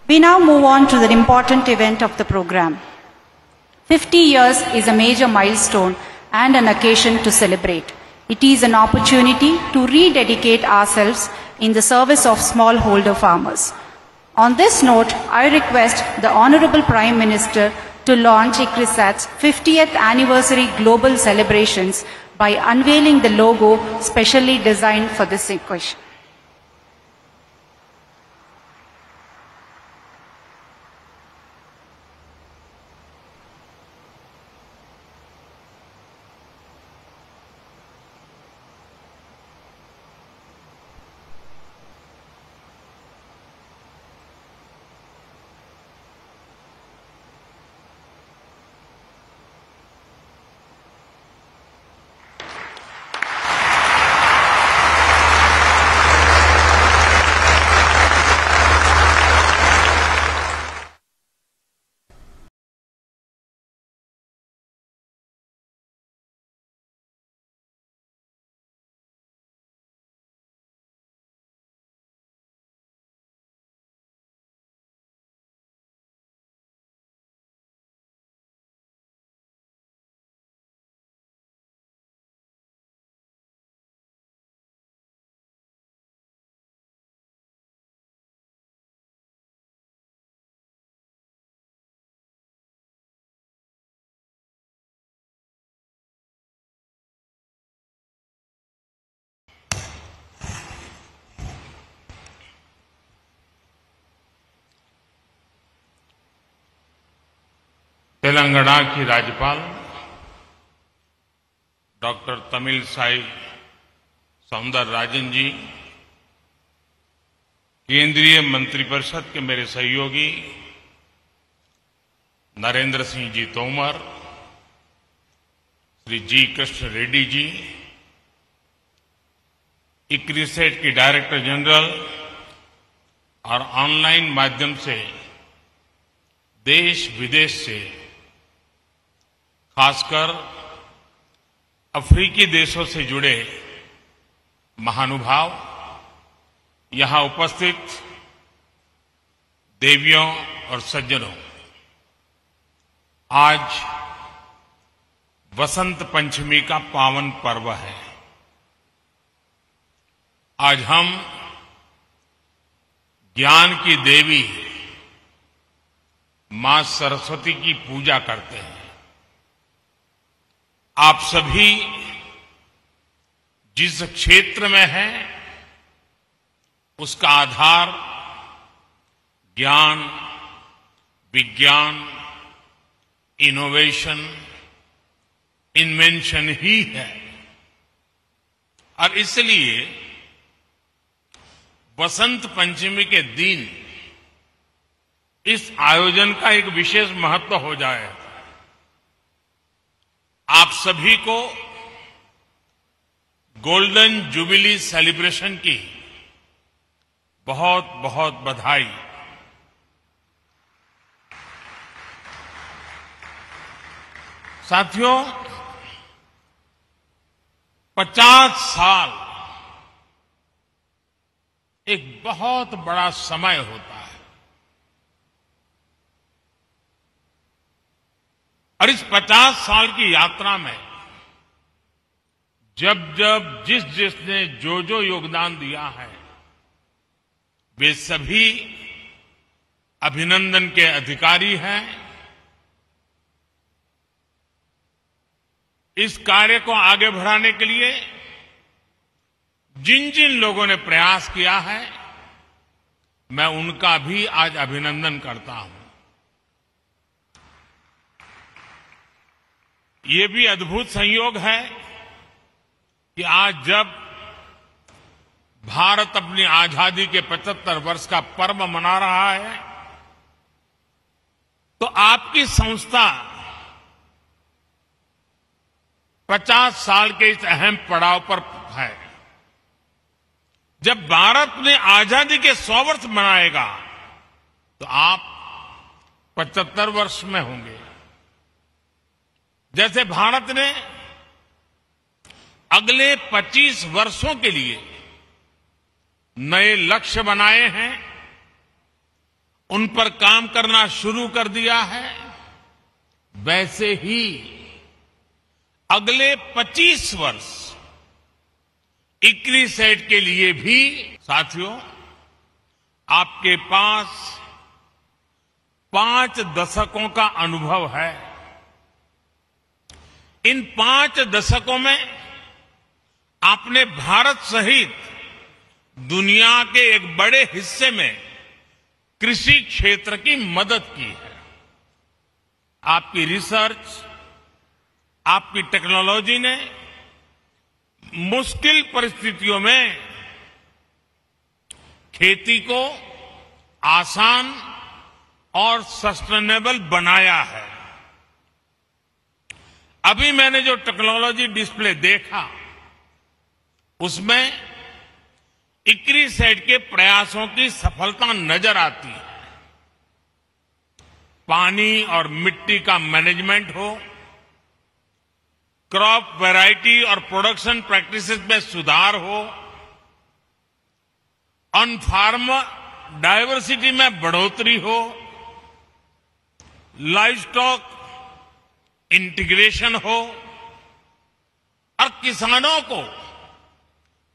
We now move on to the important event of the program. 50 years is a major milestone and an occasion to celebrate. It is an opportunity to rededicate ourselves in the service of smallholder farmers. On this note, I request the Honorable Prime Minister to launch ICRISAT's 50th anniversary global celebrations by unveiling the logo specially designed for this occasion. Telangana की राज्यपाल doctor Tamilisai Soundararajan जी, केंद्रीय मंत्रिपरिषद के मेरे सहयोगी नरेंद्र सिंह जी तोमर, श्री जी Krishna Reddy ji, ICRISAT की director general और online माध्यम से देश विदेश से, खासकर अफ्रीकी देशों से जुड़े महानुभाव, यहां उपस्थित देवियों और सज्जनों, आज वसंत पंचमी का पावन पर्व है। आज हम ज्ञान की देवी मां सरस्वती की पूजा करते हैं। आप सभी जिस क्षेत्र में हैं, उसका आधार ज्ञान, विज्ञान, इनोवेशन, इन्वेंशन ही है। और इसलिए वसंत पंचमी के दिन इस आयोजन का एक विशेष महत्व हो जाए। आप सभी को गोल्डन जुबिली सेलिब्रेशन की बहुत बहुत बधाई। साथियों, 50 साल एक बहुत बड़ा समय होता है और इस 50 साल की यात्रा में जब जब जिस जिसने जो जो योगदान दिया है, वे सभी अभिनंदन के अधिकारी हैं। इस कार्य को आगे बढ़ाने के लिए जिन जिन लोगों ने प्रयास किया है, मैं उनका भी आज अभिनंदन करता हूं। ये भी अद्भुत संयोग है कि आज जब भारत अपनी आजादी के 75 वर्ष का पर्व मना रहा है, तो आपकी संस्था 50 साल के इस अहम पड़ाव पर है। जब भारत ने आजादी के 100 वर्ष मनाएगा, तो आप 75 वर्ष में होंगे। जैसे भारत ने अगले 25 वर्षों के लिए नए लक्ष्य बनाए हैं, उन पर काम करना शुरू कर दिया है, वैसे ही अगले 25 वर्ष ICRISAT के लिए भी साथियों आपके पास 5 दशकों का अनुभव है। इन 5 दशकों में आपने भारत सहित दुनिया के एक बड़े हिस्से में कृषि क्षेत्र की मदद की है। आपकी रिसर्च, आपकी टेक्नोलॉजी ने मुश्किल परिस्थितियों में खेती को आसान और सस्टेनेबल बनाया है। अभी मैंने जो टेक्नोलॉजी डिस्प्ले देखा, उसमें ICRISAT के प्रयासों की सफलता नजर आती है। पानी और मिट्टी का मैनेजमेंट हो, क्रॉप वैरायटी और प्रोडक्शन प्रैक्टिसेस में सुधार हो, ऑन फार्म डायवर्सिटी में बढ़ोतरी हो, लाइव स्टॉक इंटीग्रेशन हो और किसानों को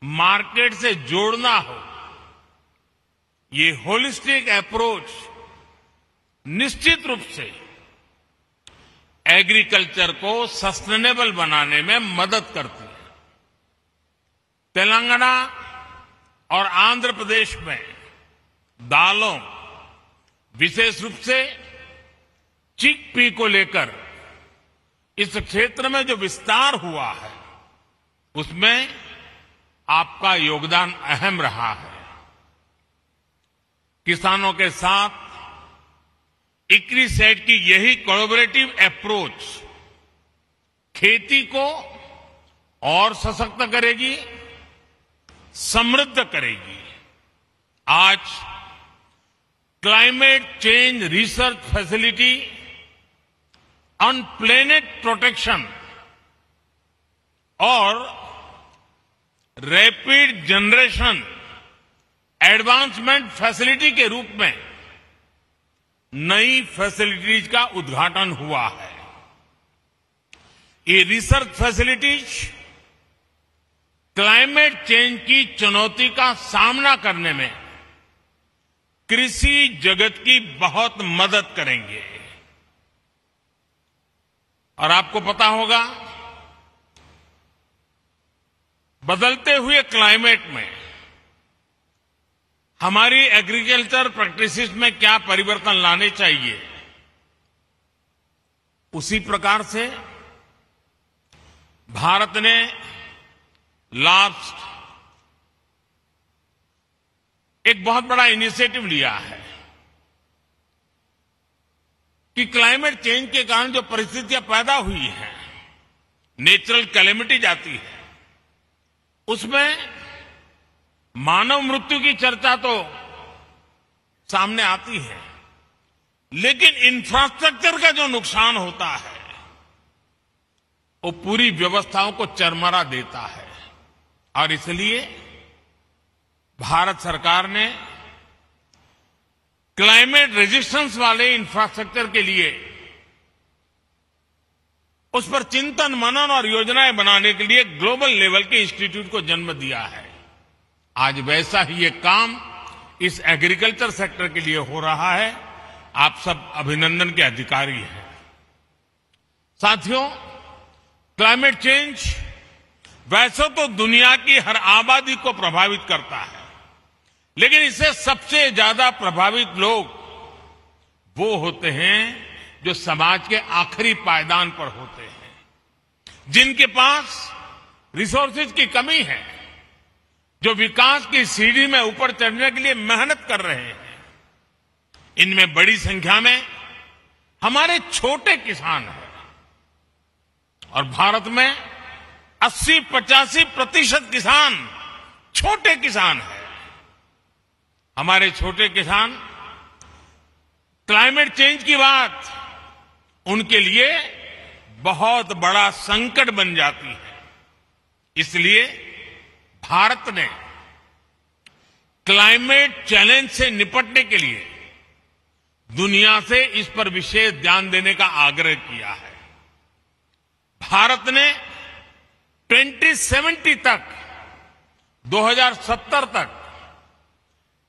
मार्केट से जोड़ना हो, ये होलिस्टिक अप्रोच निश्चित रूप से एग्रीकल्चर को सस्टेनेबल बनाने में मदद करती है। तेलंगाना और आंध्र प्रदेश में दालों, विशेष रूप से चिकपी को लेकर इस क्षेत्र में जो विस्तार हुआ है, उसमें आपका योगदान अहम रहा है। किसानों के साथ ICRISAT की यही कोलैबोरेटिव अप्रोच खेती को और सशक्त करेगी, समृद्ध करेगी। आज climate change research facility on planet protection और रैपिड जनरेशन एडवांसमेंट फैसिलिटी के रूप में नई फैसिलिटीज का उद्घाटन हुआ है। ये रिसर्च फैसिलिटीज क्लाइमेट चेंज की चुनौती का सामना करने में कृषि जगत की बहुत मदद करेंगे। और आपको पता होगा, बदलते हुए क्लाइमेट में हमारी एग्रीकल्चर प्रैक्टिसेस में क्या परिवर्तन लाने चाहिए, उसी प्रकार से भारत ने लास्ट एक बहुत बड़ा इनिशिएटिव लिया है कि क्लाइमेट चेंज के कारण जो परिस्थितियां पैदा हुई हैं, नेचुरल कैलेमिटीज आती है, उसमें मानव मृत्यु की चर्चा तो सामने आती है, लेकिन इंफ्रास्ट्रक्चर का जो नुकसान होता है वो पूरी व्यवस्थाओं को चरमरा देता है। और इसलिए भारत सरकार ने क्लाइमेट रेजिस्टेंस वाले इंफ्रास्ट्रक्चर के लिए उस पर चिंतन मनन और योजनाएं बनाने के लिए ग्लोबल लेवल के इंस्टीट्यूट को जन्म दिया है। आज वैसा ही एक काम इस एग्रीकल्चर सेक्टर के लिए हो रहा है। आप सब अभिनंदन के अधिकारी हैं। साथियों, क्लाइमेट चेंज वैसे तो दुनिया की हर आबादी को प्रभावित करता है, लेकिन इससे सबसे ज्यादा प्रभावित लोग वो होते हैं जो समाज के आखिरी पायदान पर होते हैं, जिनके पास रिसोर्सेज की कमी है, जो विकास की सीढ़ी में ऊपर चढ़ने के लिए मेहनत कर रहे हैं। इनमें बड़ी संख्या में हमारे छोटे किसान हैं और भारत में 80-85% किसान छोटे किसान हैं। हमारे छोटे किसान क्लाइमेट चेंज की बात उनके लिए बहुत बड़ा संकट बन जाती है। इसलिए भारत ने क्लाइमेट चैलेंज से निपटने के लिए दुनिया से इस पर विशेष ध्यान देने का आग्रह किया है। भारत ने 2070 तक 2070 तक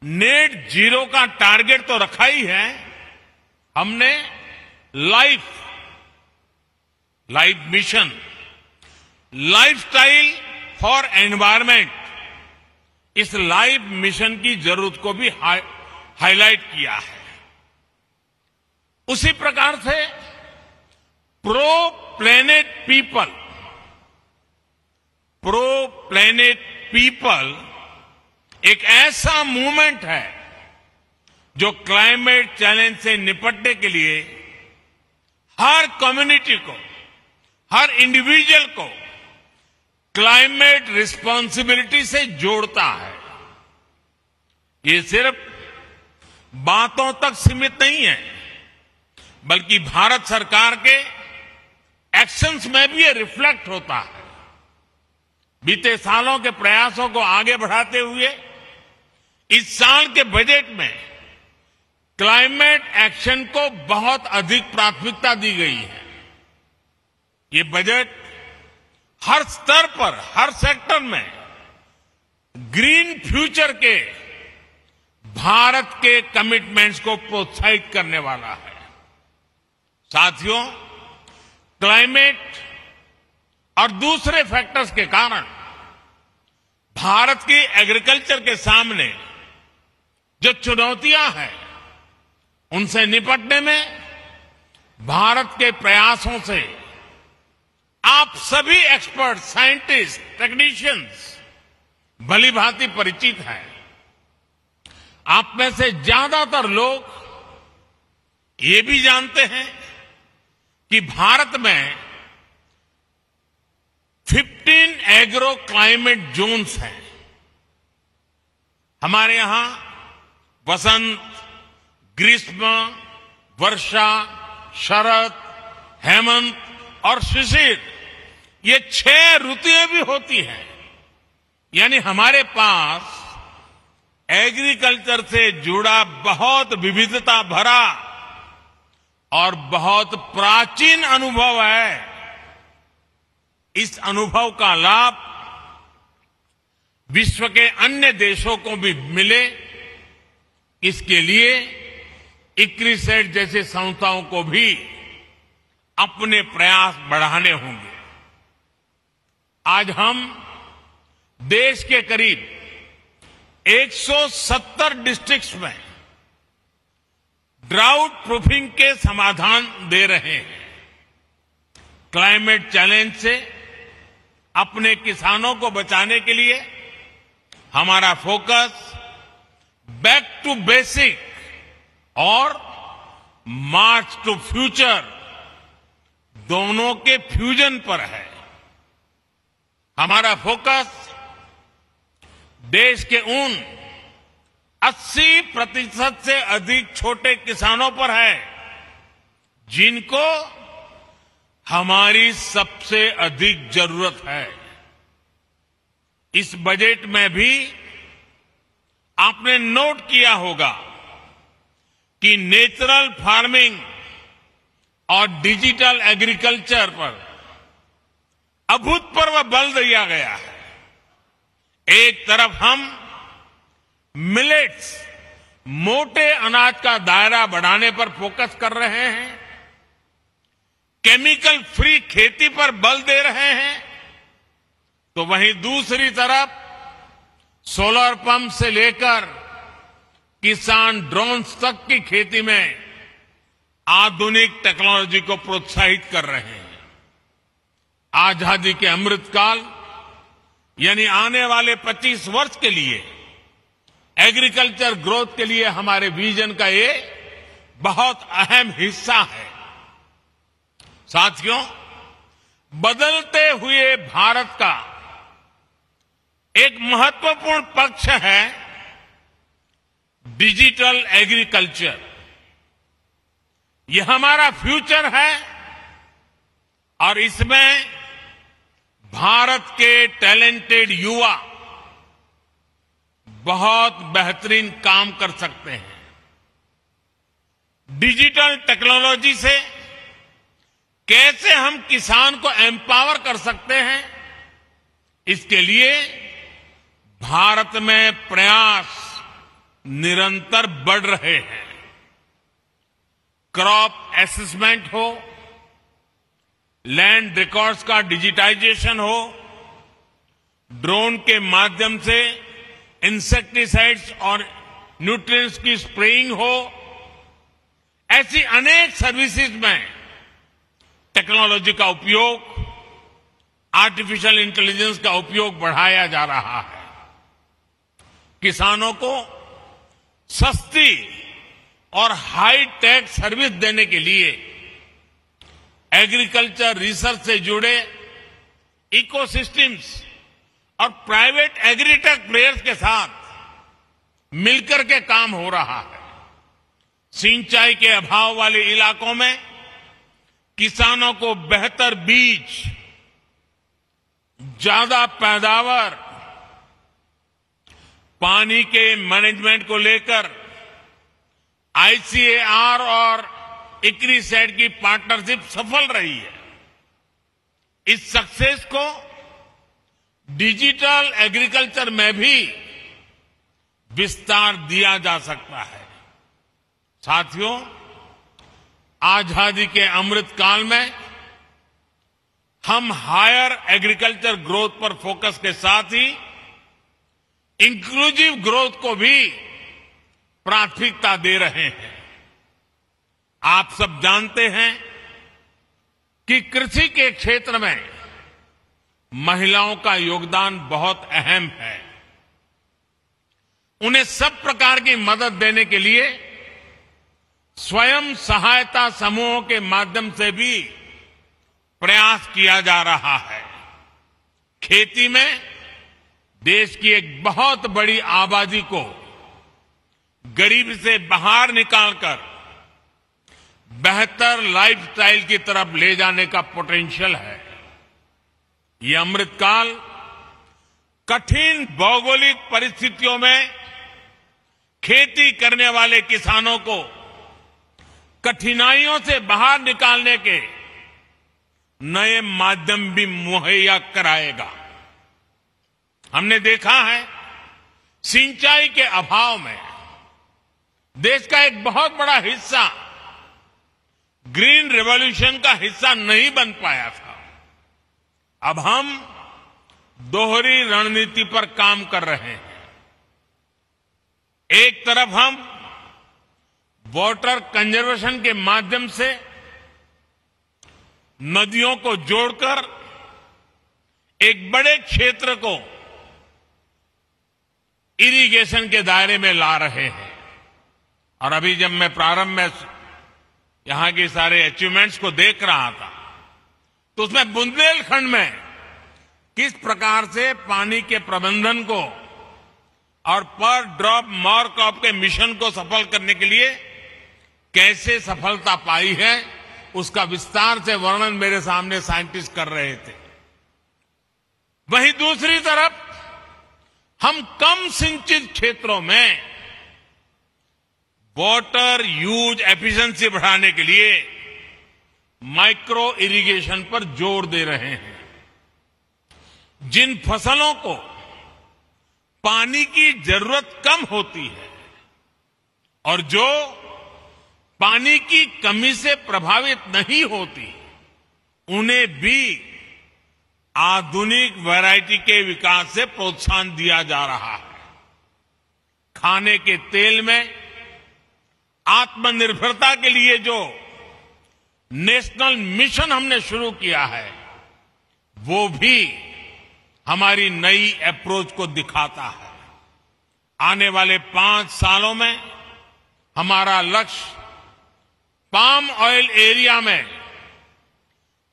नेट जीरो का टारगेट तो रखा ही है, हमने life mission, lifestyle for environment, इस लाइफ मिशन की जरूरत को भी हाईलाइट किया है। उसी प्रकार से प्रो प्लेनेट पीपल एक ऐसा मूवमेंट है जो क्लाइमेट चैलेंज से निपटने के लिए हर कम्युनिटी को, हर इंडिविजुअल को क्लाइमेट रिस्पॉन्सिबिलिटी से जोड़ता है। ये सिर्फ बातों तक सीमित नहीं है, बल्कि भारत सरकार के एक्शंस में भी ये रिफ्लेक्ट होता है। बीते सालों के प्रयासों को आगे बढ़ाते हुए इस साल के बजट में क्लाइमेट एक्शन को बहुत अधिक प्राथमिकता दी गई है। ये बजट हर स्तर पर, हर सेक्टर में ग्रीन फ्यूचर के भारत के कमिटमेंट्स को प्रोत्साहित करने वाला है। साथियों, क्लाइमेट और दूसरे फैक्टर्स के कारण भारत की एग्रीकल्चर के सामने जो चुनौतियां हैं, उनसे निपटने में भारत के प्रयासों से आप सभी एक्सपर्ट, साइंटिस्ट, टेक्नीशियंस भलीभांति परिचित हैं। आप में से ज्यादातर लोग ये भी जानते हैं कि भारत में 15 एग्रो क्लाइमेट जोन्स हैं। हमारे यहां वसंत, ग्रीष्म, वर्षा, शरद, हेमंत और शिशिर, ये 6 ऋतुएं भी होती हैं। यानी हमारे पास एग्रीकल्चर से जुड़ा बहुत विविधता भरा और बहुत प्राचीन अनुभव है। इस अनुभव का लाभ विश्व के अन्य देशों को भी मिले, इसके लिए इक्रिसेट जैसे संस्थाओं को भी अपने प्रयास बढ़ाने होंगे। आज हम देश के करीब 170 डिस्ट्रिक्ट्स में ड्राउट प्रूफिंग के समाधान दे रहे हैं। क्लाइमेट चैलेंज से अपने किसानों को बचाने के लिए हमारा फोकस बैक टू बेसिक और मार्च टू फ्यूचर दोनों के फ्यूजन पर है। हमारा फोकस देश के उन 80% से अधिक छोटे किसानों पर है जिनको हमारी सबसे अधिक जरूरत है। इस बजट में भी आपने नोट किया होगा कि नेचुरल फार्मिंग और डिजिटल एग्रीकल्चर पर अभूतपूर्व बल दिया गया है। एक तरफ हम मिलेट्स, मोटे अनाज का दायरा बढ़ाने पर फोकस कर रहे हैं, केमिकल फ्री खेती पर बल दे रहे हैं, तो वहीं दूसरी तरफ सोलर पंप से लेकर किसान ड्रोन्स तक की खेती में आधुनिक टेक्नोलॉजी को प्रोत्साहित कर रहे हैं। आजादी के अमृतकाल यानी आने वाले 25 वर्ष के लिए एग्रीकल्चर ग्रोथ के लिए हमारे विजन का ये बहुत अहम हिस्सा है। साथियों, बदलते हुए भारत का एक महत्वपूर्ण पक्ष है डिजिटल एग्रीकल्चर। ये हमारा फ्यूचर है और इसमें भारत के टैलेंटेड युवा बहुत बेहतरीन काम कर सकते हैं। डिजिटल टेक्नोलॉजी से कैसे हम किसान को एम्पावर कर सकते हैं, इसके लिए भारत में प्रयास निरंतर बढ़ रहे हैं। क्रॉप असेसमेंट हो, लैंड रिकॉर्ड्स का डिजिटाइजेशन हो, ड्रोन के माध्यम से इंसेक्टिसाइड्स और न्यूट्रिएंट्स की स्प्रेइंग हो, ऐसी अनेक सर्विसेज में टेक्नोलॉजी का उपयोग, आर्टिफिशियल इंटेलिजेंस का उपयोग बढ़ाया जा रहा है। किसानों को सस्ती और हाई टेक सर्विस देने के लिए एग्रीकल्चर रिसर्च से जुड़े इकोसिस्टम्स और प्राइवेट एग्रीटेक प्लेयर्स के साथ मिलकर के काम हो रहा है। सिंचाई के अभाव वाले इलाकों में किसानों को बेहतर बीज, ज्यादा पैदावार, पानी के मैनेजमेंट को लेकर आईसीएआर और इक्रिसेट की पार्टनरशिप सफल रही है। इस सक्सेस को डिजिटल एग्रीकल्चर में भी विस्तार दिया जा सकता है। साथियों, आजादी के अमृत काल में हम हायर एग्रीकल्चर ग्रोथ पर फोकस के साथ ही इंक्लूसिव ग्रोथ को भी प्राथमिकता दे रहे हैं। आप सब जानते हैं कि कृषि के क्षेत्र में महिलाओं का योगदान बहुत अहम है। उन्हें सब प्रकार की मदद देने के लिए स्वयं सहायता समूहों के माध्यम से भी प्रयास किया जा रहा है। खेती में देश की एक बहुत बड़ी आबादी को गरीबी से बाहर निकालकर बेहतर लाइफस्टाइल की तरफ ले जाने का पोटेंशियल है। ये अमृतकाल कठिन भौगोलिक परिस्थितियों में खेती करने वाले किसानों को कठिनाइयों से बाहर निकालने के नए माध्यम भी मुहैया कराएगा। हमने देखा है, सिंचाई के अभाव में देश का एक बहुत बड़ा हिस्सा ग्रीन रेवोल्यूशन का हिस्सा नहीं बन पाया था। अब हम दोहरी रणनीति पर काम कर रहे हैं। एक तरफ हम वाटर कंजर्वेशन के माध्यम से नदियों को जोड़कर एक बड़े क्षेत्र को इरिगेशन के दायरे में ला रहे हैं। और अभी जब मैं प्रारंभ में यहां के सारे अचीवमेंट्स को देख रहा था, तो उसमें बुंदेलखंड में किस प्रकार से पानी के प्रबंधन को और पर ड्रॉप मोर क्रॉप के मिशन को सफल करने के लिए कैसे सफलता पाई है, उसका विस्तार से वर्णन मेरे सामने साइंटिस्ट कर रहे थे। वहीं दूसरी तरफ हम कम सिंचित क्षेत्रों में वाटर यूज एफिशिएंसी बढ़ाने के लिए माइक्रो इरिगेशन पर जोर दे रहे हैं। जिन फसलों को पानी की जरूरत कम होती है और जो पानी की कमी से प्रभावित नहीं होती, उन्हें भी आधुनिक वैरायटी के विकास से प्रोत्साहन दिया जा रहा है। खाने के तेल में आत्मनिर्भरता के लिए जो नेशनल मिशन हमने शुरू किया है, वो भी हमारी नई अप्रोच को दिखाता है। आने वाले 5 सालों में हमारा लक्ष्य पाम ऑयल एरिया में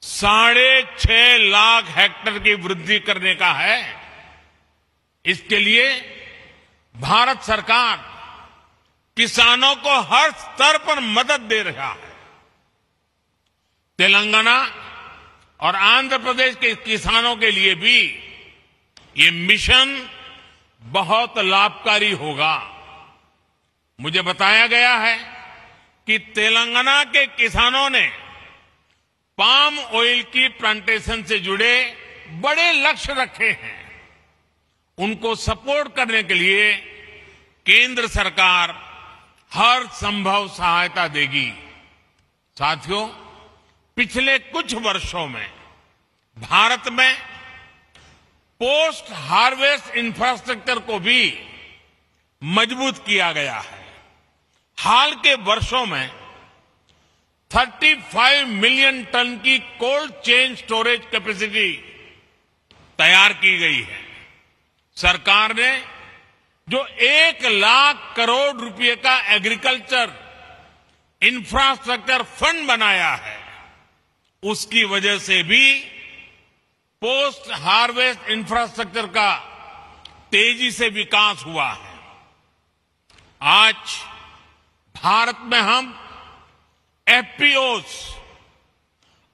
6.5 लाख हेक्टेयर की वृद्धि करने का है। इसके लिए भारत सरकार किसानों को हर स्तर पर मदद दे रहा है। तेलंगाना और आंध्र प्रदेश के किसानों के लिए भी ये मिशन बहुत लाभकारी होगा। मुझे बताया गया है कि तेलंगाना के किसानों ने पाम ऑयल की प्लांटेशन से जुड़े बड़े लक्ष्य रखे हैं। उनको सपोर्ट करने के लिए केंद्र सरकार हर संभव सहायता देगी। साथियों, पिछले कुछ वर्षों में भारत में पोस्ट हार्वेस्ट इंफ्रास्ट्रक्चर को भी मजबूत किया गया है। हाल के वर्षों में 35 मिलियन टन की कोल्ड चेन स्टोरेज कैपेसिटी तैयार की गई है। सरकार ने जो 1 लाख करोड़ रुपए का एग्रीकल्चर इंफ्रास्ट्रक्चर फंड बनाया है, उसकी वजह से भी पोस्ट हार्वेस्ट इंफ्रास्ट्रक्चर का तेजी से विकास हुआ है। आज भारत में हम एफपीओस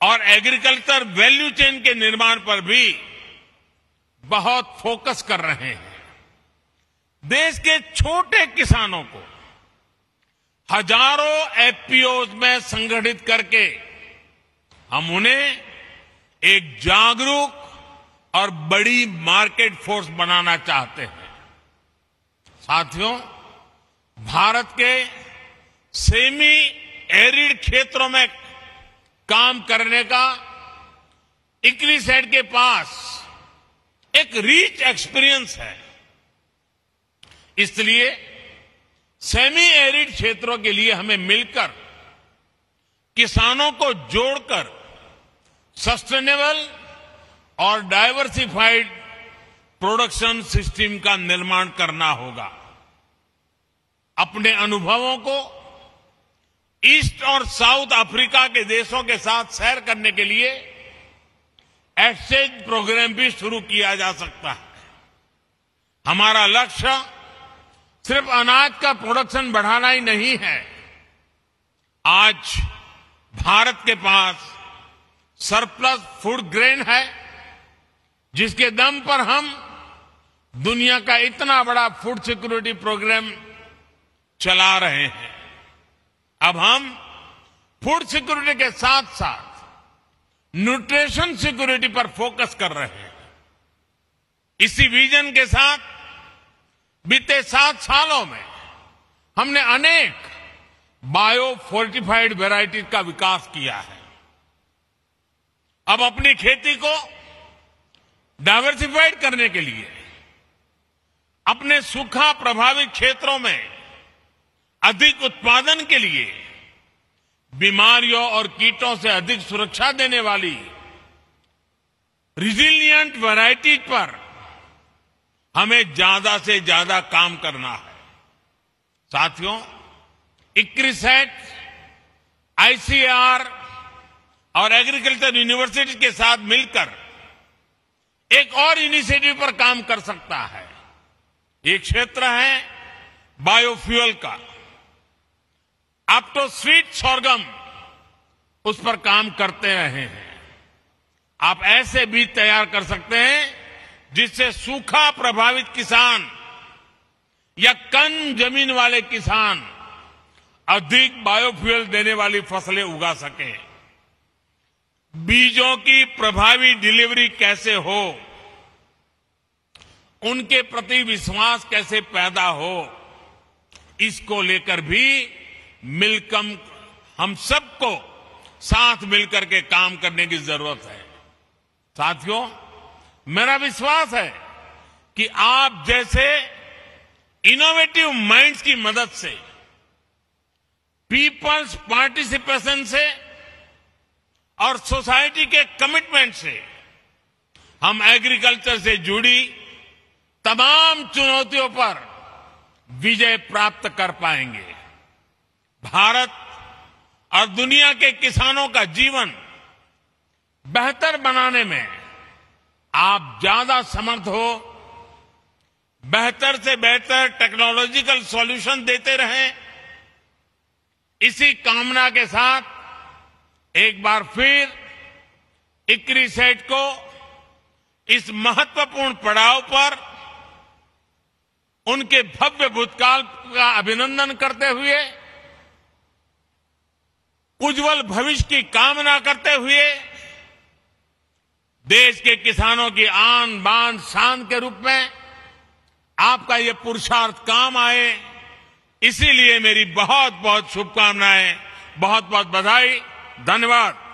और एग्रीकल्चर वैल्यू चेन के निर्माण पर भी बहुत फोकस कर रहे हैं। देश के छोटे किसानों को हजारों एफपीओस में संगठित करके हम उन्हें एक जागरूक और बड़ी मार्केट फोर्स बनाना चाहते हैं। साथियों, भारत के सेमी एरिड क्षेत्रों में काम करने का इक्रिसेट के पास एक रिच एक्सपीरियंस है। इसलिए सेमी एरिड क्षेत्रों के लिए हमें मिलकर किसानों को जोड़कर सस्टेनेबल और डाइवर्सिफाइड प्रोडक्शन सिस्टम का निर्माण करना होगा। अपने अनुभवों को ईस्ट और साउथ अफ्रीका के देशों के साथ शेयर करने के लिए एक्सचेंज प्रोग्राम भी शुरू किया जा सकता है। हमारा लक्ष्य सिर्फ अनाज का प्रोडक्शन बढ़ाना ही नहीं है। आज भारत के पास सरप्लस फूड ग्रेन है, जिसके दम पर हम दुनिया का इतना बड़ा फूड सिक्योरिटी प्रोग्राम चला रहे हैं। अब हम फूड सिक्योरिटी के साथ साथ न्यूट्रिशन सिक्योरिटी पर फोकस कर रहे हैं। इसी विजन के साथ बीते 7 सालों में हमने अनेक बायो फोर्टिफाइड वेराइटीज का विकास किया है। अब अपनी खेती को डाइवर्सिफाइड करने के लिए अपने सूखा प्रभावित क्षेत्रों में अधिक उत्पादन के लिए बीमारियों और कीटों से अधिक सुरक्षा देने वाली रिजिलिएंट वैरायटीज पर हमें ज्यादा से ज्यादा काम करना है। साथियों, इक्रिसेट, आईसीएआर और एग्रीकल्चर यूनिवर्सिटी के साथ मिलकर एक और इनिशिएटिव पर काम कर सकता है। ये क्षेत्र है बायोफ्यूल का। आप तो स्वीट सोरगम उस पर काम करते रहे हैं। आप ऐसे बीज तैयार कर सकते हैं जिससे सूखा प्रभावित किसान या कम जमीन वाले किसान अधिक बायोफ्यूल देने वाली फसलें उगा सके। बीजों की प्रभावी डिलीवरी कैसे हो, उनके प्रति विश्वास कैसे पैदा हो, इसको लेकर भी मिलकर हम सबको साथ मिलकर के काम करने की जरूरत है। साथियों, मेरा विश्वास है कि आप जैसे इनोवेटिव माइंड्स की मदद से, पीपल्स पार्टिसिपेशन से और सोसाइटी के कमिटमेंट से हम एग्रीकल्चर से जुड़ी तमाम चुनौतियों पर विजय प्राप्त कर पाएंगे। भारत और दुनिया के किसानों का जीवन बेहतर बनाने में आप ज्यादा समर्थ हो, बेहतर से बेहतर टेक्नोलॉजिकल सॉल्यूशन देते रहें। इसी कामना के साथ एक बार फिर इक्रिसेट को इस महत्वपूर्ण पड़ाव पर उनके भव्य भूतकाल का अभिनंदन करते हुए उज्जवल भविष्य की कामना करते हुए देश के किसानों की आन बान शान के रूप में आपका ये पुरुषार्थ काम आए, इसीलिए मेरी बहुत बहुत शुभकामनाएं, बहुत बहुत बधाई, धन्यवाद।